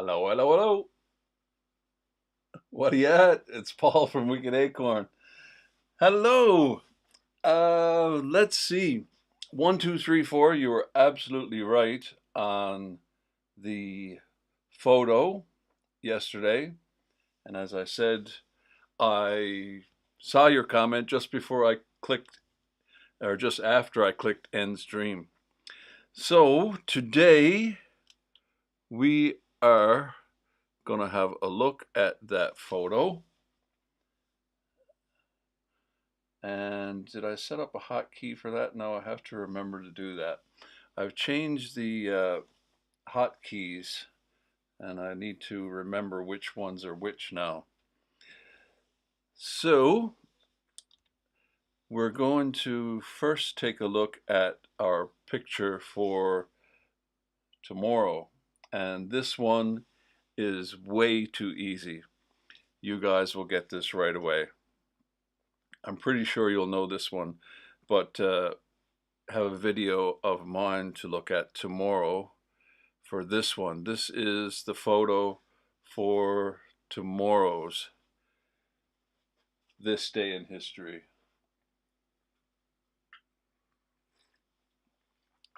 Hello, hello, hello. What are you at? It's Paul from Wicked Acorn. Hello. Let's see. One, two, three, four. You were absolutely right on the photo yesterday. And as I said, I saw your comment just before I clicked, or just after I clicked end stream. So today we are going to have a look at that photo. And did I set up a hotkey for that? No, I have to remember to do that. I've changed the hotkeys and I need to remember which ones are which now. So we're going to first take a look at our picture for tomorrow. And this one is way too easy. You guys will get this right away. I'm pretty sure you'll know this one, but have a video of mine to look at tomorrow for this one. This is the photo for tomorrow's This Day in History.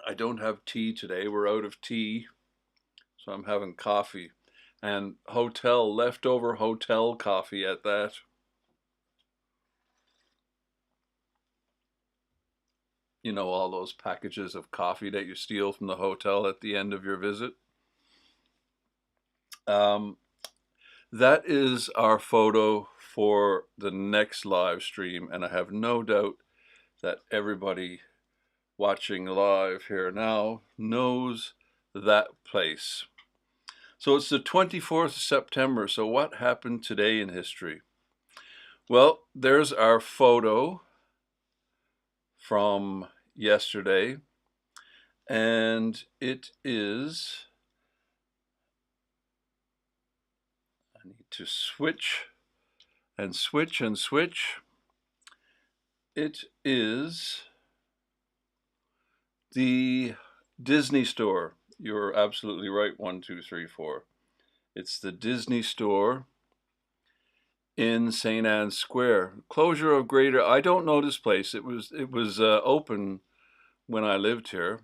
I don't have tea today. We're out of tea, so I'm having coffee. And leftover hotel coffee at that. You know, all those packages of coffee that you steal from the hotel at the end of your visit. Um, that is our photo for the next live stream, and I have no doubt that everybody watching live here now knows that place. So it's the 24th of September. So what happened today in history? Well, there's our photo from yesterday, and it is, I need to switch and switch and switch. It is the Disney store. You're absolutely right. One, two, three, four. It's the Disney store in St. Anne's Square. Closure of Greater. I don't know this place. It was open when I lived here.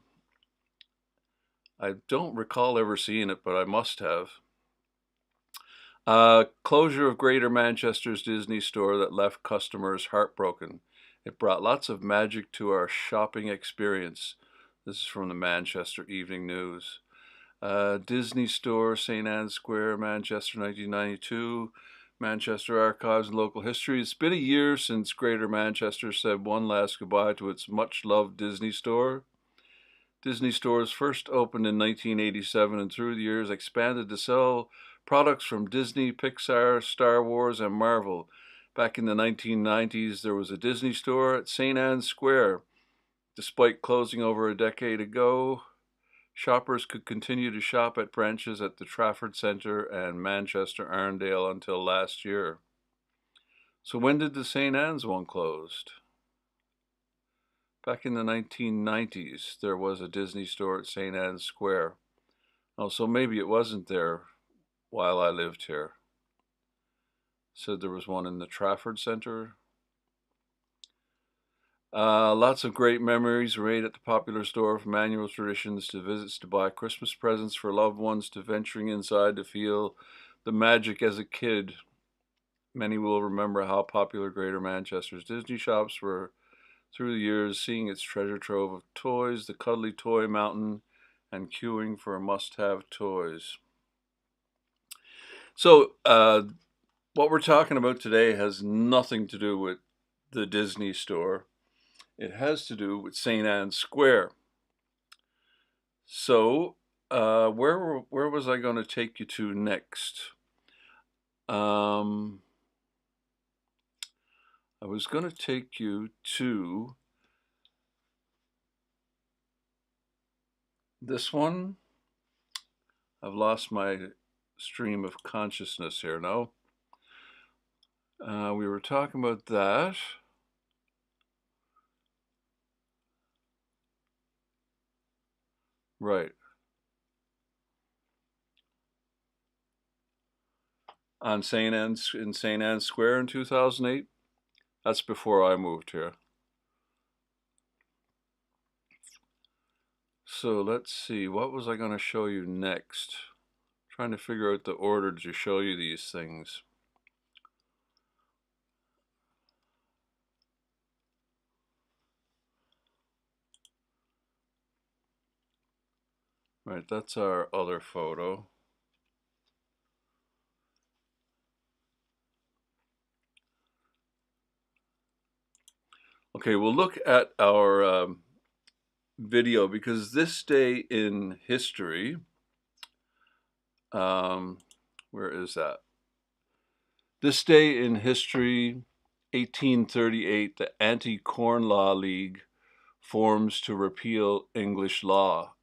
I don't recall ever seeing it, but I must have. Closure of Greater Manchester's Disney store that left customers heartbroken. It brought lots of magic to our shopping experience. This is from the Manchester Evening News. Disney Store, St. Anne's Square, Manchester, 1992. Manchester Archives and Local History. It's been a year since Greater Manchester said one last goodbye to its much-loved Disney Store. Disney stores first opened in 1987 and through the years expanded to sell products from Disney, Pixar, Star Wars, and Marvel. Back in the 1990s, there was a Disney store at St. Anne's Square. Despite closing over a decade ago, shoppers could continue to shop at branches at the Trafford Centre and Manchester Arndale until last year. So when did the St. Anne's one closed? Back in the 1990s, there was a Disney store at St. Anne's Square. Oh, so maybe it wasn't there while I lived here. Said there was one in the Trafford Centre. Lots of great memories were made at the popular store, from annual traditions to visits to buy Christmas presents for loved ones to venturing inside to feel the magic as a kid. Many will remember how popular Greater Manchester's Disney shops were through the years, seeing its treasure trove of toys, the cuddly toy mountain, and queuing for must-have toys. So, what we're talking about today has nothing to do with the Disney store. It has to do with St. Anne's Square. So, where was I going to take you to next? I was going to take you to this one. I've lost my stream of consciousness here now. We were talking about that. Right. on St. Anne's in St. Anne's Square in 2008. That's before I moved here. So let's see, what was I going to show you next? Trying to figure out the order to show you these things. Right, that's our other photo. Okay, we'll look at our video because this day in history, where is that? This day in history, 1838, the Anti-Corn Law League forms to repeal English law.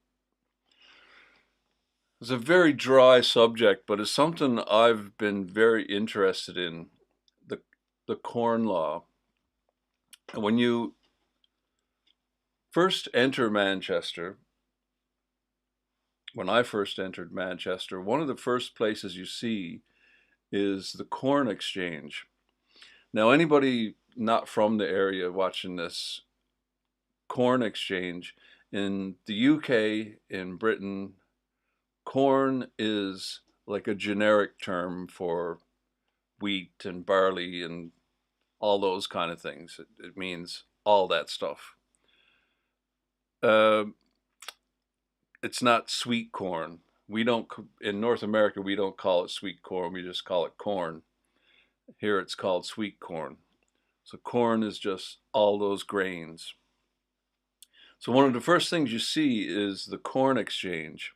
It's a very dry subject, but it's something I've been very interested in, the Corn Law. And when you first enter Manchester, when I first entered Manchester, one of the first places you see is the Corn Exchange. Now, anybody not from the area watching this, Corn Exchange, in the UK, in Britain, corn is like a generic term for wheat and barley and all those kind of things. It means all that stuff. It's not sweet corn. We don't, in North America, we don't call it sweet corn. We just call it corn. Here it's called sweet corn. So corn is just all those grains. So one of the first things you see is the Corn Exchange.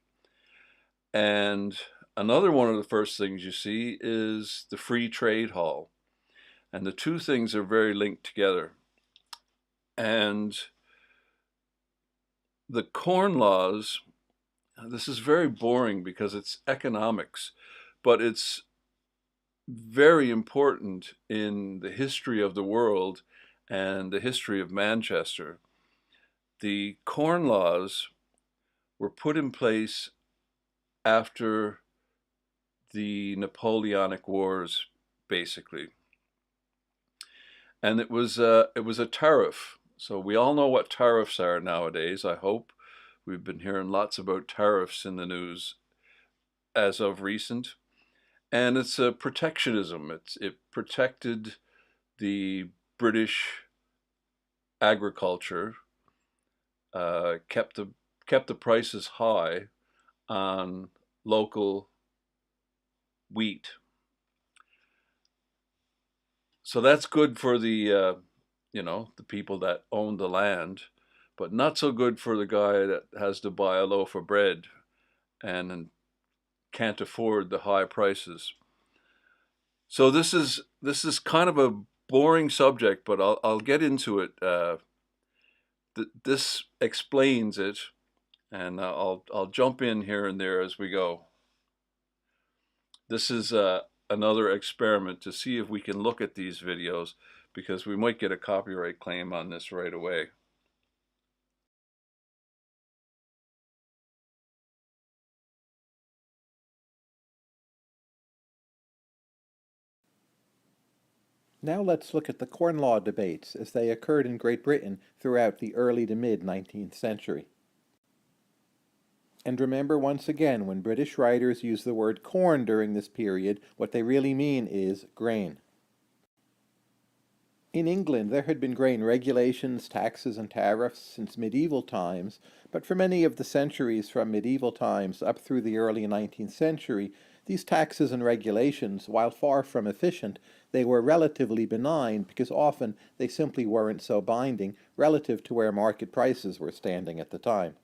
And another one of the first things you see is the Free Trade Hall. And the two things are very linked together. And the corn laws, this is very boring because it's economics, but it's very important in the history of the world and the history of Manchester. The corn laws were put in place after the Napoleonic Wars, basically. And it was a tariff. So we all know what tariffs are nowadays, I hope. We've been hearing lots about tariffs in the news as of recent. And it's a protectionism. It protected the British agriculture, kept the prices high on local wheat. So that's good for the the people that own the land, but not so good for the guy that has to buy a loaf of bread and can't afford the high prices. So this is kind of a boring subject, but I'll get into it. This explains it, and I'll jump in here and there as we go. This is another experiment to see if we can look at these videos, because we might get a copyright claim on this right away. Now let's look at the Corn Law debates as they occurred in Great Britain throughout the early to mid-19th century. And remember once again, when British writers use the word corn during this period, what they really mean is grain. In England, there had been grain regulations, taxes, and tariffs since medieval times, but for many of the centuries from medieval times up through the early 19th century, these taxes and regulations, while far from efficient, they were relatively benign because often they simply weren't so binding relative to where market prices were standing at the time.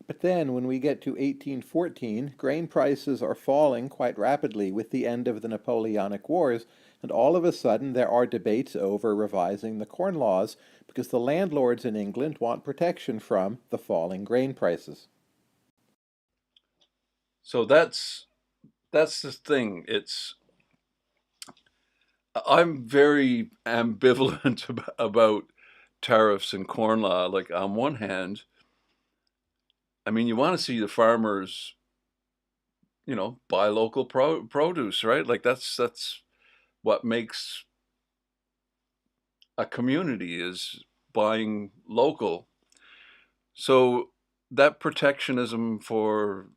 But then, when we get to 1814, grain prices are falling quite rapidly with the end of the Napoleonic Wars, and all of a sudden there are debates over revising the Corn Laws because the landlords in England want protection from the falling grain prices. So that's the thing. I'm very ambivalent about tariffs and corn law. Like, on one hand, I mean, you want to see the farmers buy local produce, right? Like that's what makes a community is buying local. So that protectionism for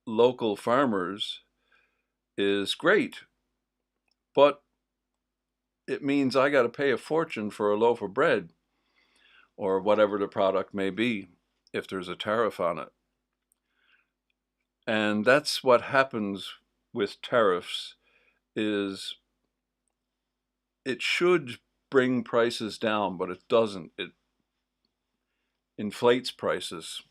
local farmers is great, but it means I got to pay a fortune for a loaf of bread or whatever the product may be if there's a tariff on it. And that's what happens with tariffs is it should bring prices down, but it doesn't. It inflates prices.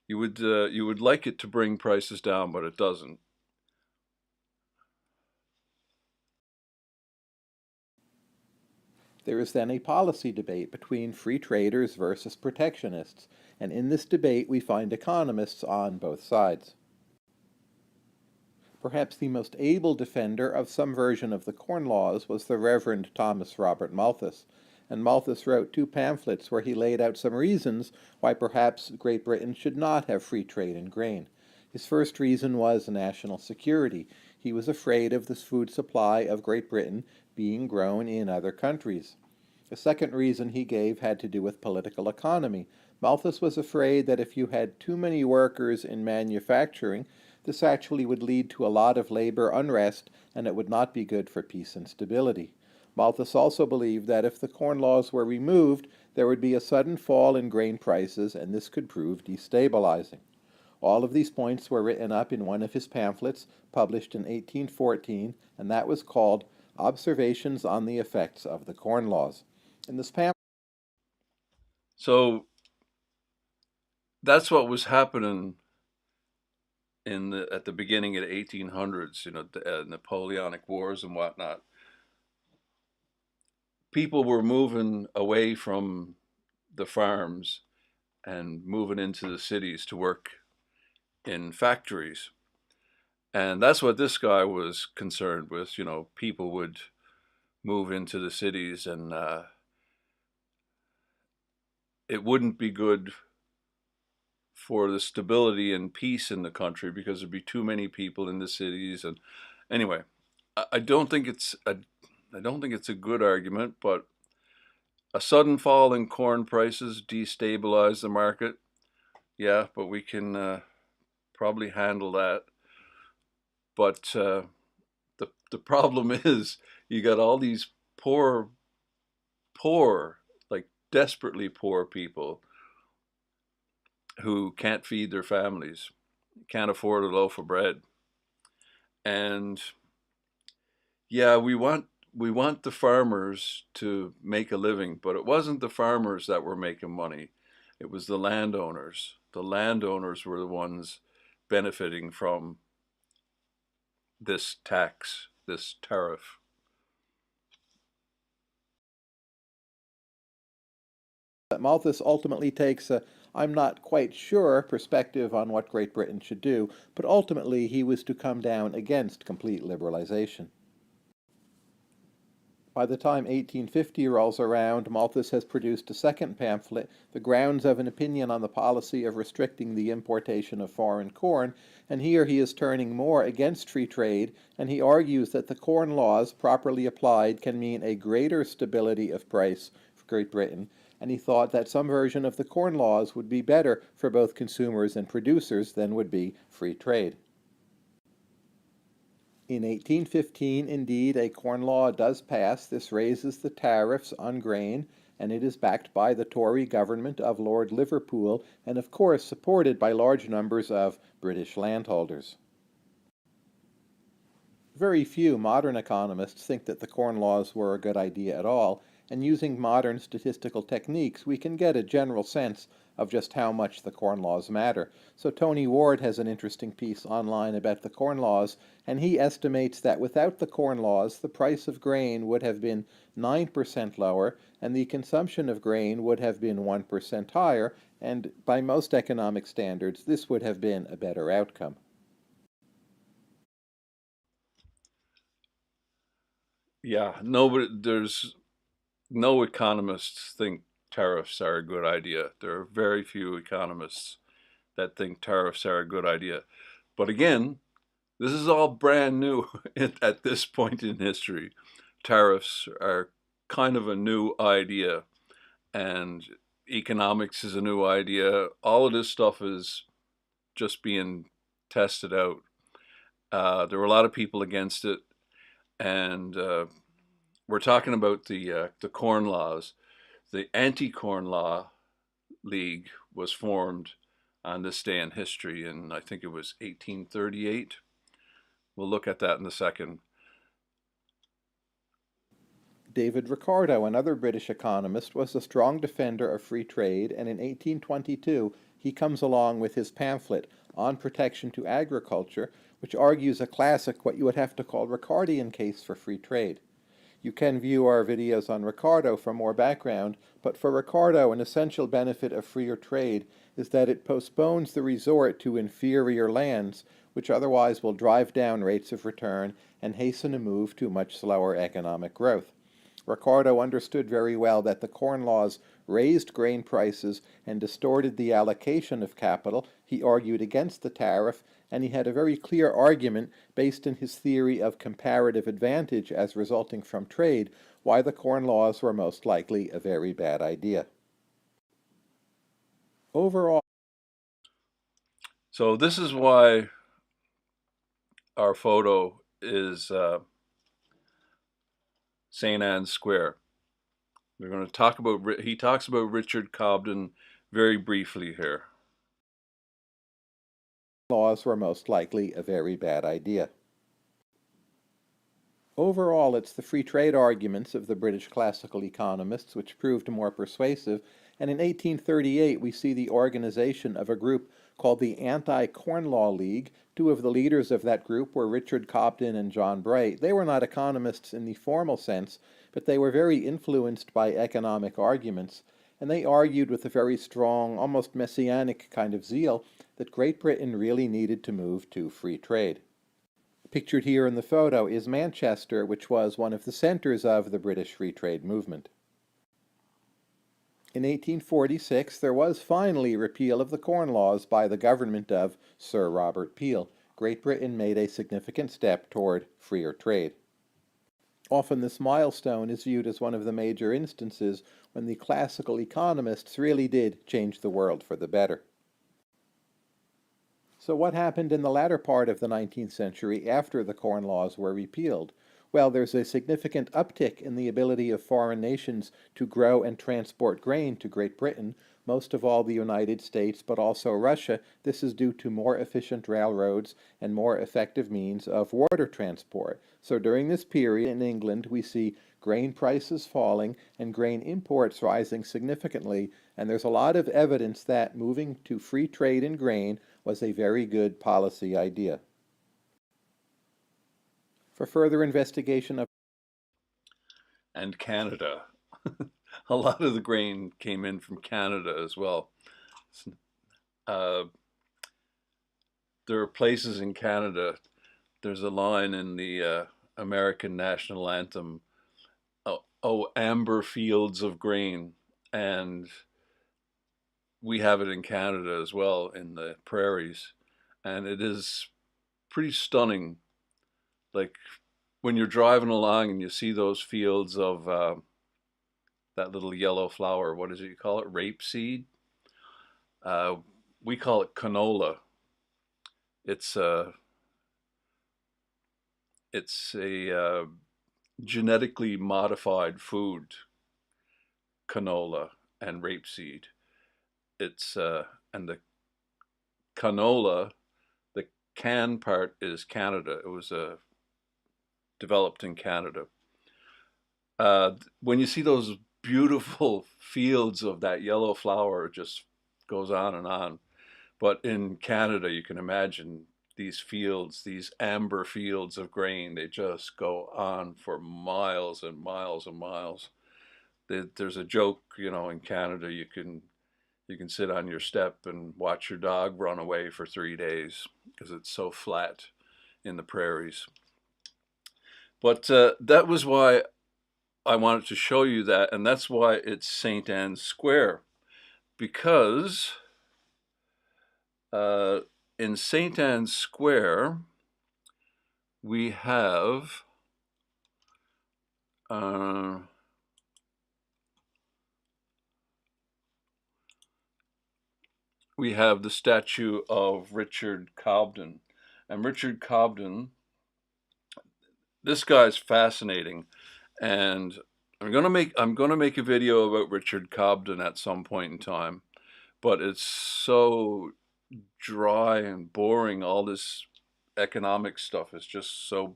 You would like it to bring prices down, but it doesn't. There is then a policy debate between free traders versus protectionists, and in this debate we find economists on both sides. Perhaps the most able defender of some version of the Corn Laws was the Reverend Thomas Robert Malthus, and Malthus wrote two pamphlets where he laid out some reasons why perhaps Great Britain should not have free trade in grain. His first reason was national security. He was afraid of the food supply of Great Britain being grown in other countries. The second reason he gave had to do with political economy. Malthus was afraid that if you had too many workers in manufacturing, this actually would lead to a lot of labor unrest and it would not be good for peace and stability. Malthus also believed that if the Corn Laws were removed, there would be a sudden fall in grain prices and this could prove destabilizing. All of these points were written up in one of his pamphlets published in 1814, and that was called Observations on the Effects of the Corn Laws. In this pamphlet, So that's what was happening at the beginning of the 1800s. The Napoleonic Wars and whatnot. People were moving away from the farms and moving into the cities to work in factories. And that's what this guy was concerned with. People would move into the cities and it wouldn't be good for the stability and peace in the country because there'd be too many people in the cities. And anyway, I don't think it's a good argument, but a sudden fall in corn prices destabilized the market. Yeah, but we can probably handle that. But the problem is you got all these poor, poor, like desperately poor people who can't feed their families, can't afford a loaf of bread, and yeah, we want the farmers to make a living, but it wasn't the farmers that were making money. It was the landowners. The landowners were the ones benefiting from this tax, this tariff. Malthus ultimately takes a "I'm not quite sure" perspective on what Great Britain should do, but ultimately he was to come down against complete liberalization. By the time 1850 rolls around, Malthus has produced a second pamphlet, The Grounds of an Opinion on the Policy of Restricting the Importation of Foreign Corn, and here he is turning more against free trade, and he argues that the Corn Laws, properly applied, can mean a greater stability of price for Great Britain, and he thought that some version of the Corn Laws would be better for both consumers and producers than would be free trade. In 1815, indeed, a Corn Law does pass. This raises the tariffs on grain, and it is backed by the Tory government of Lord Liverpool, and of course supported by large numbers of British landholders. Very few modern economists think that the Corn Laws were a good idea at all, and using modern statistical techniques we can get a general sense of just how much the Corn Laws matter. So Tony Ward has an interesting piece online about the Corn Laws, and he estimates that without the Corn Laws the price of grain would have been 9% lower and the consumption of grain would have been 1% higher, and by most economic standards this would have been a better outcome. Yeah, nobody, there's no economists think tariffs are a good idea. There are very few economists that think tariffs are a good idea. But again, this is all brand new at this point in history. Tariffs are kind of a new idea, and economics is a new idea. All of this stuff is just being tested out. There were a lot of people against it, and we're talking about the corn laws. The anti-corn law league was formed on this day in history, and I think it was 1838. We'll look at that in a second. David Ricardo, another British economist, was a strong defender of free trade, and in 1822 he comes along with his pamphlet on protection to agriculture, which argues a classic, what you would have to call Ricardian case for free trade. You can view our videos on Ricardo for more background, but for Ricardo, an essential benefit of freer trade is that it postpones the resort to inferior lands, which otherwise will drive down rates of return and hasten a move to much slower economic growth. Ricardo understood very well that the Corn Laws raised grain prices and distorted the allocation of capital. He argued against the tariff, and he had a very clear argument based in his theory of comparative advantage as resulting from trade, why the Corn Laws were most likely a very bad idea. Overall, So this is why our photo is St. Anne's Square. We're going to talk about, he talks about Richard Cobden very briefly here. laws were most likely a very bad idea. Overall, it's the free trade arguments of the British classical economists which proved more persuasive, and in 1838 we see the organization of a group called the Anti-Corn Law League. Two of the leaders of that group were Richard Cobden and John Bright. They were not economists in the formal sense, but they were very influenced by economic arguments, and they argued with a very strong, almost messianic kind of zeal that Great Britain really needed to move to free trade. Pictured here in the photo is Manchester, which was one of the centers of the British free trade movement. In 1846, there was finally repeal of the Corn Laws by the government of Sir Robert Peel. Great Britain made a significant step toward freer trade. Often this milestone is viewed as one of the major instances when the classical economists really did change the world for the better. So what happened in the latter part of the 19th century after the Corn Laws were repealed? Well, there's a significant uptick in the ability of foreign nations to grow and transport grain to Great Britain, most of all the United States, but also Russia. This is due to more efficient railroads and more effective means of water transport. So during this period in England, we see grain prices falling and grain imports rising significantly, and there's a lot of evidence that moving to free trade in grain was a very good policy idea. For further investigation of And Canada. A lot of the grain came in from Canada as well. Uh, there are places in Canada, there's a line in the American national anthem, oh, amber fields of grain. And we have it in Canada as well, in the prairies. And it is pretty stunning. Like when you're driving along and you see those fields of that little yellow flower, what is it you call it? Rapeseed? Uh, we call it canola. It's a genetically modified food, canola and rapeseed. It's and the canola, the can part is Canada. It was developed in Canada. When you see those beautiful fields of that yellow flower, it just goes on and on. But in Canada, you can imagine these fields, these amber fields of grain, they just go on for miles and miles and miles. There's a joke, in Canada, you can sit on your step and watch your dog run away for 3 days because it's so flat in the prairies. But that was why I wanted to show you that, and that's why it's St. Anne's Square, because in St. Anne's Square, we have uh, the statue of Richard Cobden. And Richard Cobden, this guy's fascinating. And I'm gonna make a video about Richard Cobden at some point in time, but it's so dry and boring. All this economic stuff is just so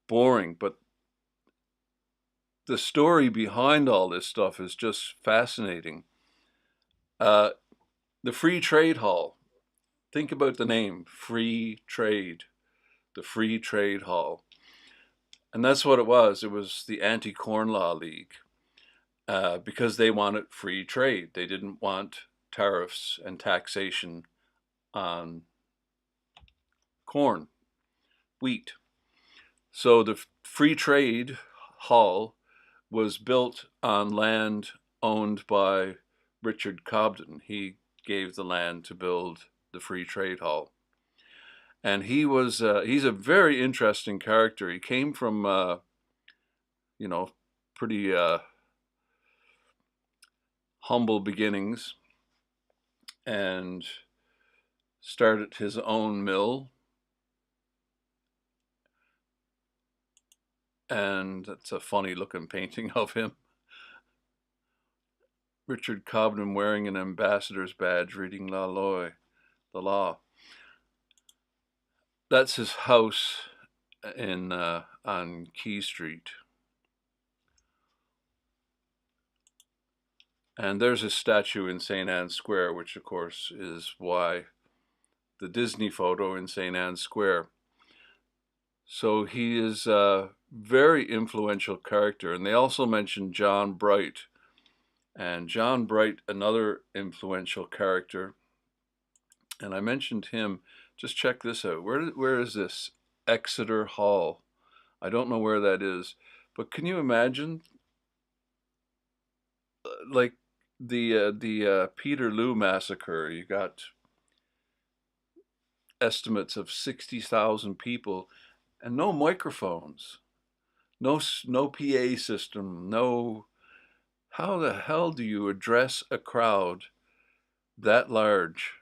boring. But the story behind all this stuff is just fascinating. Uh, the Free Trade Hall. Think about the name, Free Trade. The Free Trade Hall. And that's what it was. It was the Anti-Corn Law League, because they wanted free trade. They didn't want tariffs and taxation on corn, wheat. So the Free Trade Hall was built on land owned by Richard Cobden. He gave the land to build the Free Trade Hall. And he's a very interesting character. He came from, you know, pretty humble beginnings and started his own mill. And that's a funny looking painting of him. Richard Cobden wearing an ambassador's badge, reading La Loi, the law. That's his house in on Key Street. And there's a statue in St. Anne's Square, which of course is why the Disney photo in St. Anne's Square. So he is a very influential character. And they also mentioned John Bright. And John Bright, another influential character. And I mentioned him. Just check this out. Where is this? Exeter Hall. I don't know where that is. But can you imagine, like, the Peterloo massacre? You got estimates of 60,000 people and no microphones, no PA system, no. How the hell do you address a crowd that large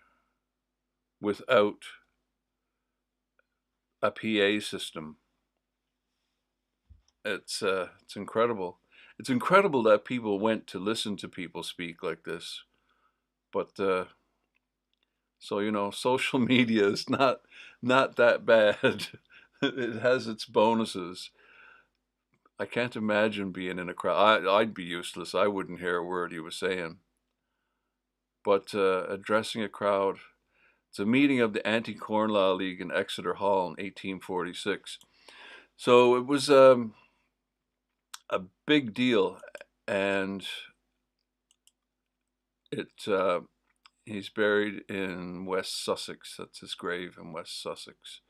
without a PA system? It's incredible. It's incredible that people went to listen to people speak like this. But so social media is not that bad. It has its bonuses. I can't imagine being in a crowd. I'd be useless. I wouldn't hear a word he was saying. But addressing a crowd, it's a meeting of the Anti-Corn Law League in Exeter Hall in 1846. So it was a big deal, and he's buried in West Sussex. That's his grave in West Sussex.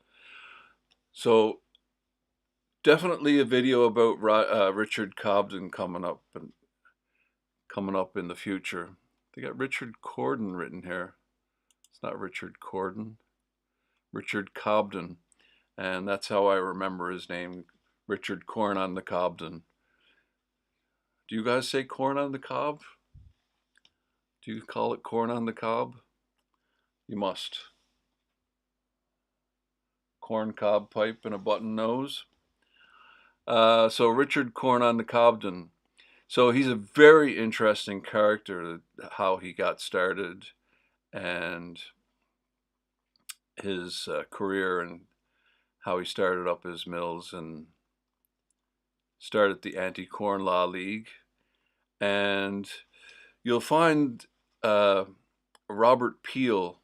So definitely a video about Richard Cobden coming up in the future. They got Richard Corden written here. It's not Richard Corden. Richard Cobden. And that's how I remember his name. Richard Corn on the Cobden. Do you guys say corn on the cob? Do you call it corn on the cob? You must. Corn cob pipe and a button nose. So Richard Corn on the Cobden. So he's a very interesting character, how he got started and his career and how he started up his mills and started the Anti-Corn Law League. And you'll find Robert Peel,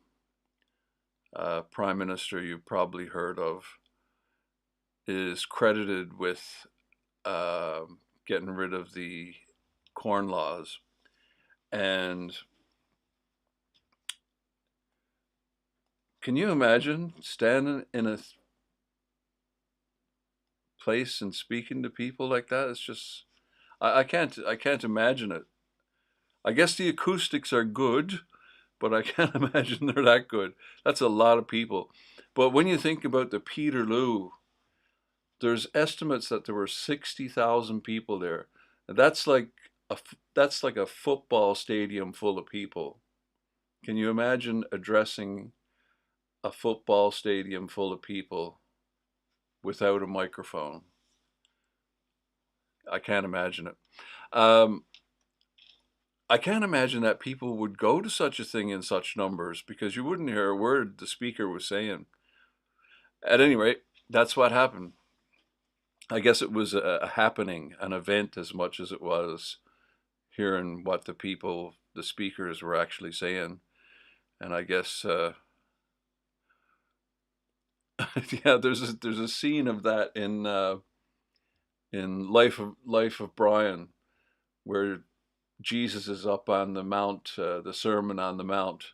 Prime Minister you've probably heard of, is credited with getting rid of the corn laws. And can you imagine standing in a place and speaking to people like that? It's just, I can't imagine it. I guess the acoustics are good, but I can't imagine they're that good. That's a lot of people. But when you think about the Peterloo, there's estimates that there were 60,000 people there. That's like that's like a football stadium full of people. Can you imagine addressing a football stadium full of people without a microphone? I can't imagine it. Um, I can't imagine that people would go to such a thing in such numbers because you wouldn't hear a word the speaker was saying. At any rate, that's what happened. I guess it was a happening, an event, as much as it was hearing what the people, the speakers, were actually saying. And I guess, yeah, there's a scene of that in Life of Brian, where Jesus is up on the Mount, the Sermon on the Mount,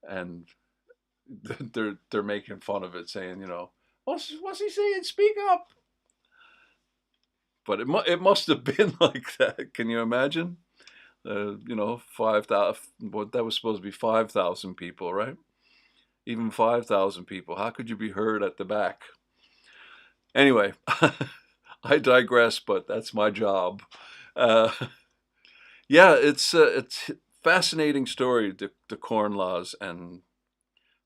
and they're making fun of it, saying, what's he saying? Speak up. But it must have been like that. Can you imagine? 5,000. What that was supposed to be 5,000 people, right? Even 5,000 people. How could you be heard at the back? Anyway, I digress, but that's my job. Uh, yeah, it's fascinating story, the Corn Laws, and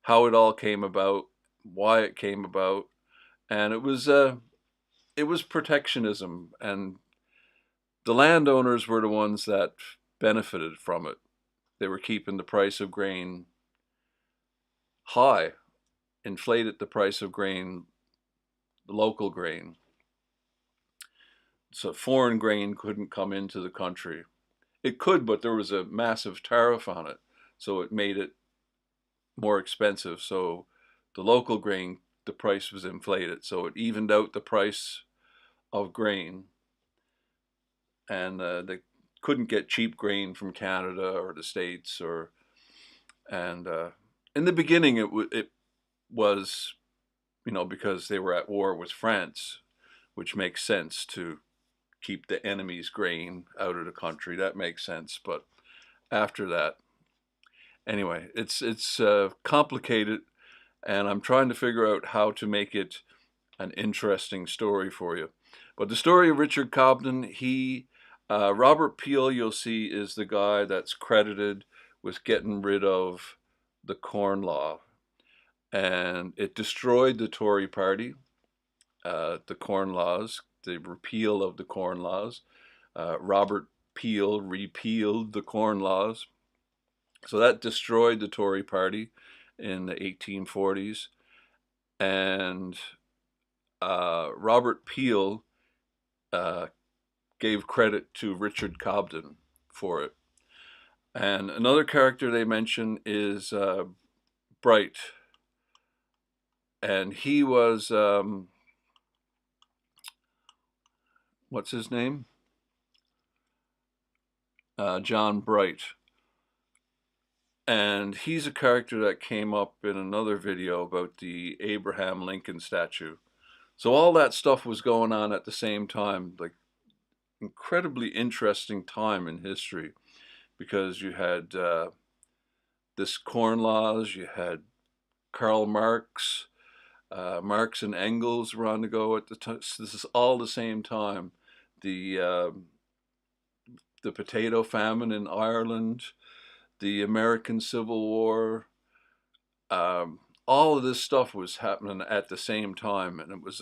how it all came about, why it came about, and it was protectionism, and the landowners were the ones that benefited from it. They were keeping the price of grain high, inflated the price of grain, the local grain. So foreign grain couldn't come into the country. It could, but there was a massive tariff on it. So it made it more expensive. So the local grain, the price was inflated. So it evened out the price of grain. And they couldn't get cheap grain from Canada or the States. And in the beginning, it was, because they were at war with France, which makes sense to keep the enemy's grain out of the country. That makes sense. But after that, anyway, it's complicated, and I'm trying to figure out how to make it an interesting story for you. But the story of Richard Cobden, Robert Peel, you'll see, is the guy that's credited with getting rid of the Corn Law, and it destroyed the Tory Party. The Corn Laws, the repeal of the Corn Laws. Robert Peel repealed the Corn Laws. So that destroyed the Tory Party in the 1840s. And Robert Peel gave credit to Richard Cobden for it. And another character they mention is Bright. And he was, what's his name? John Bright. And he's a character that came up in another video about the Abraham Lincoln statue. So all that stuff was going on at the same time, like incredibly interesting time in history, because you had this Corn Laws, you had Karl Marx, Marx and Engels were on the go at the time. So this is all the same time. The potato famine in Ireland, the American Civil War, all of this stuff was happening at the same time, and it was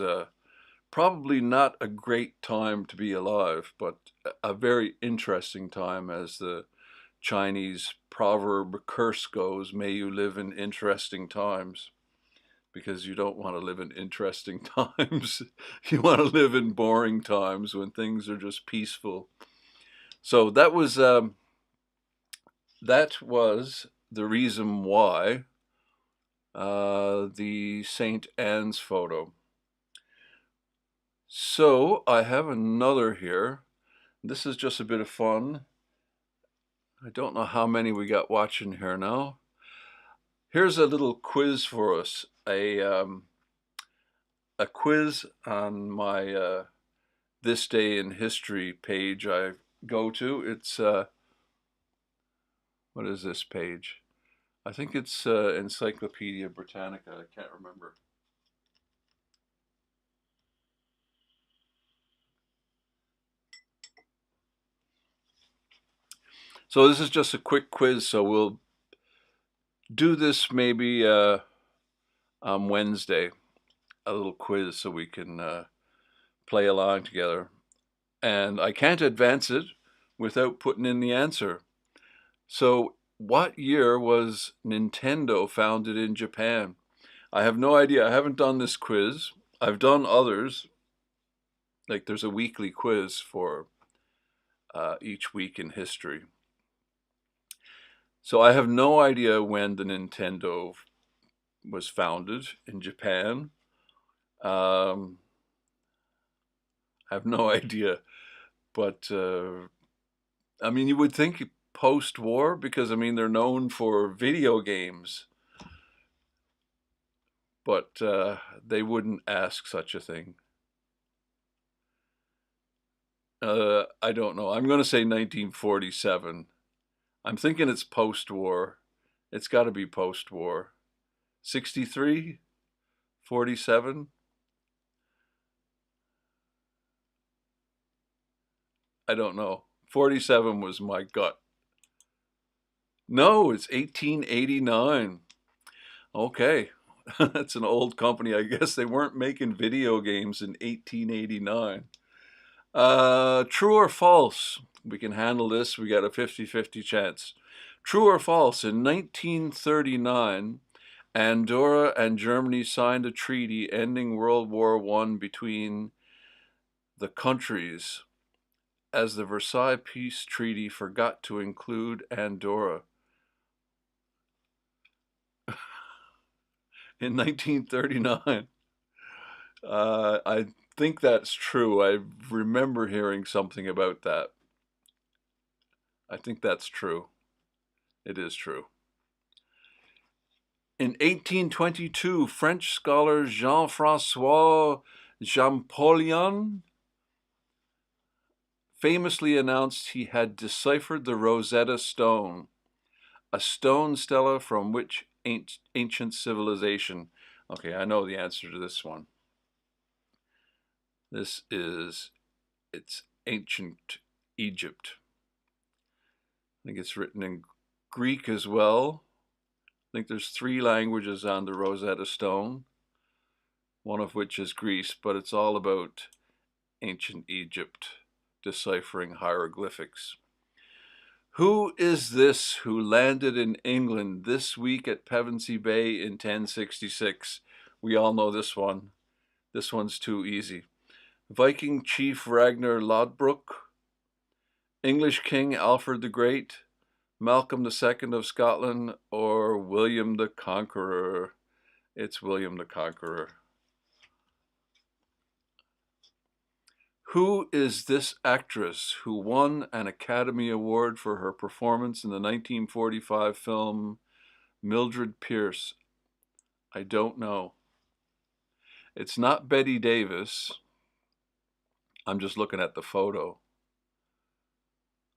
probably not a great time to be alive, but a very interesting time, as the Chinese proverb curse goes, may you live in interesting times, because you don't want to live in interesting times. You want to live in boring times when things are just peaceful. So that was the reason why the St. Anne's photo. So I have another here. This is just a bit of fun. I don't know how many we got watching here now. Here's a little quiz for us. A quiz on my This Day in History page I go to. It's What is this page? I think it's Encyclopedia Britannica. I can't remember. So this is just a quick quiz. So we'll do this maybe on Wednesday, a little quiz so we can play along together. And I can't advance it without putting in the answer. So, what year was Nintendo founded in Japan? I have no idea. I haven't done this quiz. I've done others. Like there's a weekly quiz for each week in history. So I have no idea when the Nintendo was founded in Japan. I have no idea. But I mean, you would think post-war because I mean they're known for video games, but they wouldn't ask such a thing. I don't know. I'm going to say 1947. I'm thinking it's post-war. It's got to be post-war. 63, 47. I don't know. 47 was my gut. No, it's 1889. Okay. That's an old company. I guess they weren't making video games in 1889. True or false? We can handle this. We got a 50-50 chance. True or false? In 1939, Andorra and Germany signed a treaty ending World War I between the countries, as the Versailles Peace Treaty forgot to include Andorra. In 1939. I think that's true. I remember hearing something about that. I think that's true. It is true. In 1822, French scholar Jean-François Champollion famously announced he had deciphered the Rosetta Stone, a stone stela from which ancient civilization. Okay, I know the answer to this one. It's ancient Egypt. I think it's written in Greek as well. I think there's 3 languages on the Rosetta Stone, one of which is Greece, but it's all about ancient Egypt, deciphering hieroglyphics. Who is this who landed in England this week at Pevensey Bay in 1066? We all know this one. This one's too easy. Viking chief Ragnar Lodbrok, English King Alfred the Great, Malcolm II of Scotland, or William the Conqueror? It's William the Conqueror. Who is this actress who won an Academy Award for her performance in the 1945 film Mildred Pierce? I don't know. It's not Bette Davis. I'm just looking at the photo.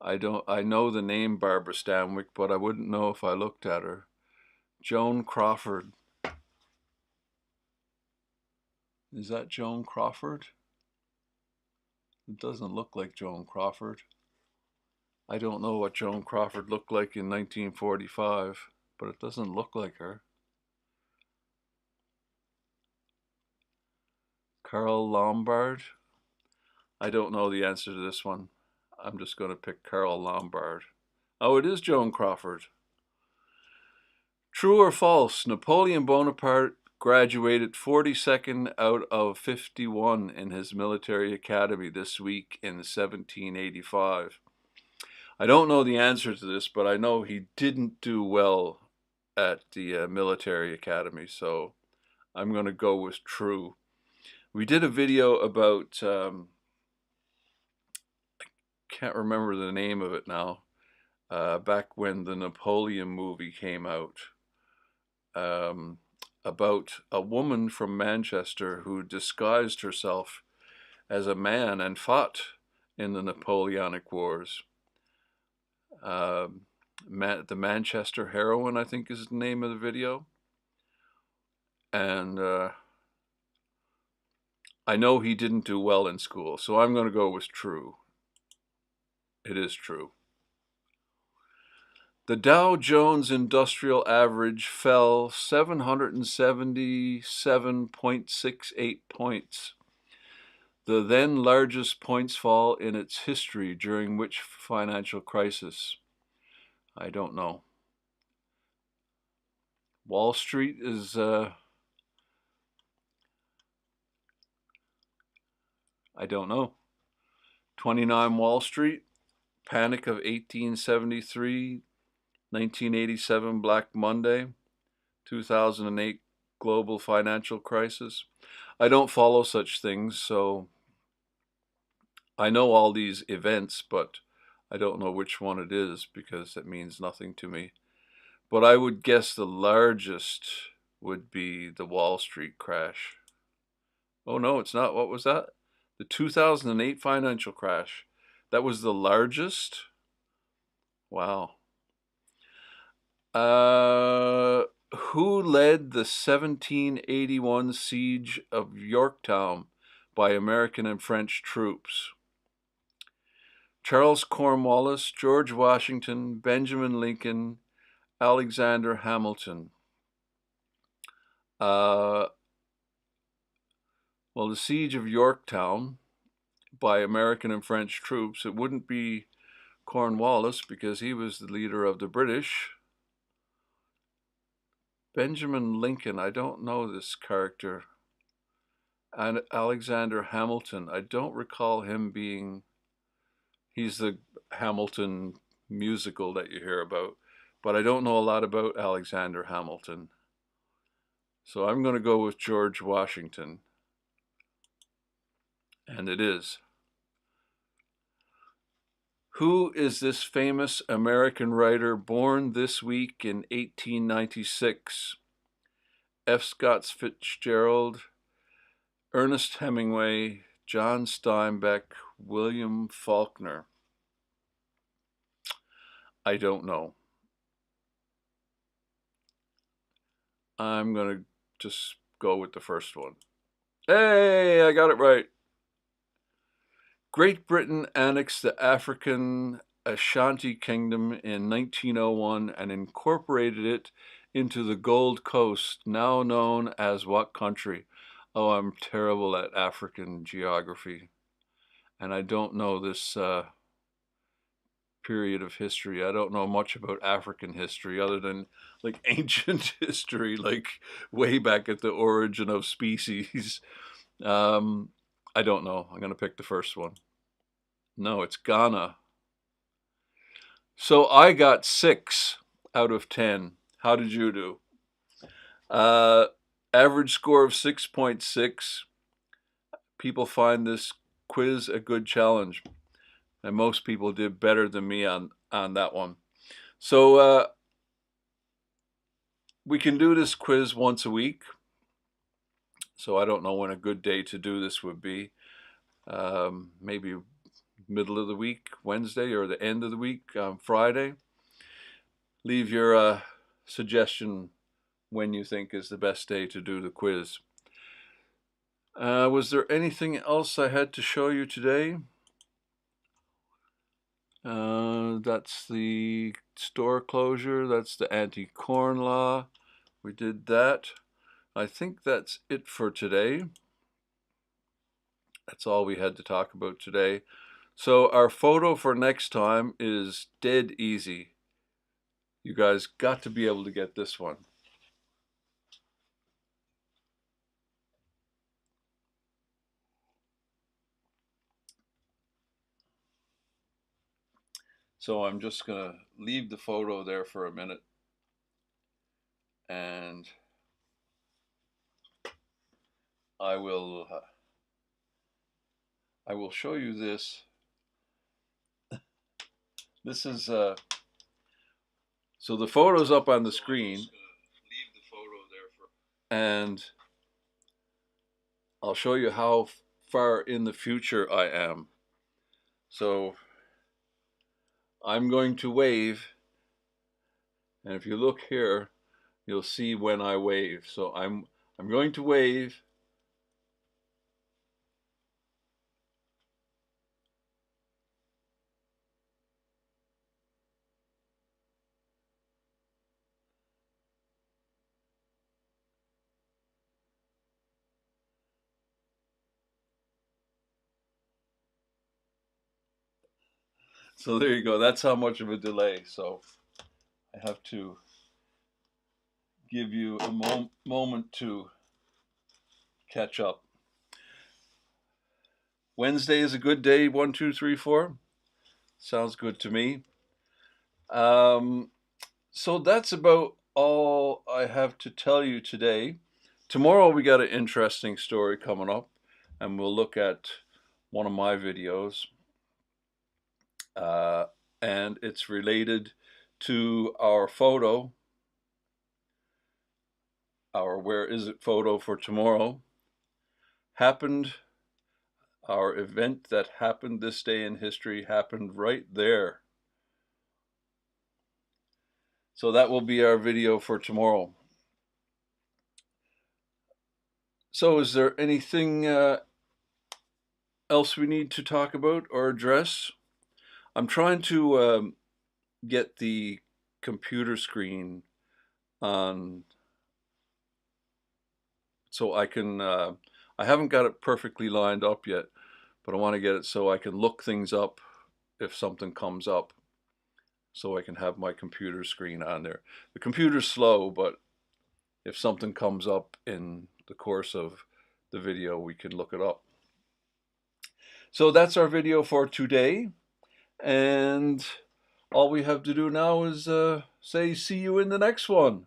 I know the name Barbara Stanwyck, but I wouldn't know if I looked at her. Joan Crawford. Is that Joan Crawford? It doesn't look like Joan Crawford. I don't know what Joan Crawford looked like in 1945, but it doesn't look like her. Carl Lombard. I don't know the answer to this one. I'm just going to pick Carl Lombard. Oh, it is Joan Crawford. True or false? Napoleon Bonaparte graduated 42nd out of 51 in his military academy this week in 1785. I don't know the answer to this, but I know he didn't do well at the military academy, so I'm going to go with true. We did a video about, I can't remember the name of it now, back when the Napoleon movie came out, about a woman from Manchester who disguised herself as a man and fought in the Napoleonic Wars. The Manchester Heroine, I think, is the name of the video. And I know he didn't do well in school, so I'm going to go with true. It is true. The Dow Jones Industrial Average fell 777.68 points, the then largest points fall in its history. During which financial crisis? I don't know. Wall Street is, I don't know. 29 Wall Street, Panic of 1873, 1987 Black Monday, 2008 Global Financial Crisis. I don't follow such things, so I know all these events, but I don't know which one it is because it means nothing to me. But I would guess the largest would be the Wall Street crash. Oh no, it's not. What was that? The 2008 financial crash. That was the largest? Wow. Who led the 1781 siege of Yorktown by American and French troops? Charles Cornwallis, George Washington, Benjamin Lincoln, Alexander Hamilton. Well, the siege of Yorktown by American and French troops, it wouldn't be Cornwallis because he was the leader of the British. Benjamin Lincoln, I don't know this character. And Alexander Hamilton, I don't recall him being, he's the Hamilton musical that you hear about, but I don't know a lot about Alexander Hamilton. So I'm going to go with George Washington. And it is. Who is this famous American writer born this week in 1896? F. Scott Fitzgerald, Ernest Hemingway, John Steinbeck, William Faulkner. I don't know. I'm going to just go with the first one. Hey, I got it right. Great Britain annexed the African Ashanti Kingdom in 1901 and incorporated it into the Gold Coast, now known as what country? Oh, I'm terrible at African geography, and I don't know this period of history. I don't know much about African history other than like ancient history, like way back at the origin of species. I don't know. I'm going to pick the first one. No, it's Ghana. So I got 6 out of 10. How did you do? Uh, Average score of 6.6. People find this quiz a good challenge, and most people did better than me on that one. So we can do this quiz once a week. So I don't know when a good day to do this would be. Maybe middle of the week, Wednesday, or the end of the week, Friday. Leave your suggestion when you think is the best day to do the quiz. Was there anything else I had to show you today? That's the store closure. That's the anti-corn law. We did that. I think that's it for today. That's all we had to talk about today. So our photo for next time is dead easy. You guys got to be able to get this one. So I'm just going to leave the photo there for a minute. And I will show you this. This is so the photo's up on the screen, and I'll show you how far in the future I am. So I'm going to wave, And if you look here, you'll see when I wave. So I'm going to wave. So there you go. That's how much of a delay. So I have to give you a moment to catch up. Wednesday is a good day. 1, 2, 3, 4. Sounds good to me. Um, so that's about all I have to tell you today. Tomorrow we got an interesting story coming up, and we'll look at one of my videos, uh, and it's related to our photo, our "Where Is It" photo for tomorrow. Happened, our event that happened this day in history happened right there. So that will be our video for tomorrow. So is there anything else we need to talk about or address? I'm trying to get the computer screen on so I can, I haven't got it perfectly lined up yet, but I want to get it so I can look things up if something comes up, so I can have my computer screen on there. The computer's slow, but if something comes up in the course of the video, we can look it up. So that's our video for today, and all we have to do now is say see you in the next one.